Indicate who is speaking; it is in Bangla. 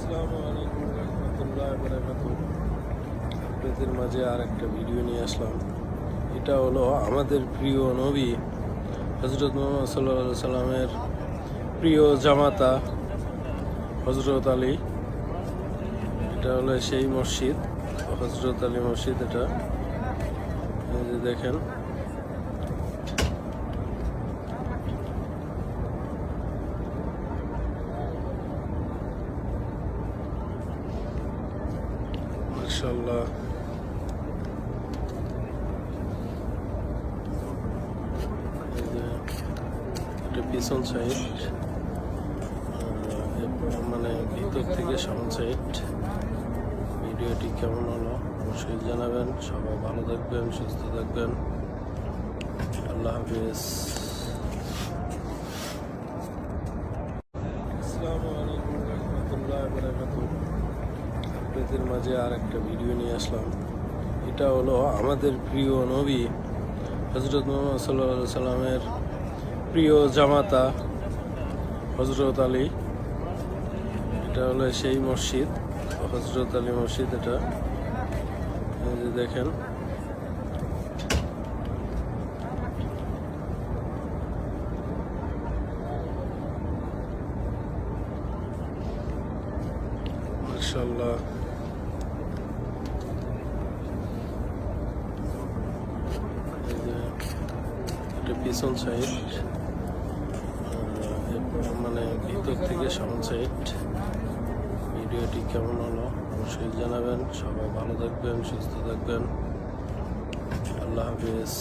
Speaker 1: আসসালামু আলাইকুম রহমতুল্লাহ বারাকাতুহু। আপনাদের মাঝে আর একটা ভিডিও নিয়ে আসলাম। এটা হলো আমাদের প্রিয় নবী হজরত মুহাম্মদ সাল্লাল্লাহু আলাইহি সাল্লামের প্রিয় জামাতা হজরত আলী। এটা হলো সেই মসজিদ, হজরত আলী মসজিদ। এটা এই যে দেখেন, মাশাআল্লাহ। এটা পিছন সাইড, মানে ভিতর থেকে সামন সাইড। ভিডিওটি কেমন হলো অবশ্যই জানাবেন। সবাই ভালো থাকবেন, সুস্থ থাকবেন। আল্লাহ হাফিজ। আসসালামু আলাইকুম রহমতুল্লাহ বারাকাতুহু। আপনাদের মাঝে আর একটা ভিডিও নিয়ে আসলাম। এটা হলো আমাদের প্রিয় নবী হজরত মুহাম্মদ সাল্লাল্লাহু আলাইহি সাল্লামের প্রিয় জামাতা হজরত আলী। এটা হলো সেই মসজিদ, হজরত আলী মসজিদ। এটা এই যে দেখেন, মাশাআল্লাহ। এটা পিছন সাইড, মানে ভিতর থেকে সামন সাইড। ভিডিওটি কেমন হলো অবশ্যই জানাবেন। সবাই ভালো থাকবেন, সুস্থ থাকবেন। আল্লাহ হাফিজ।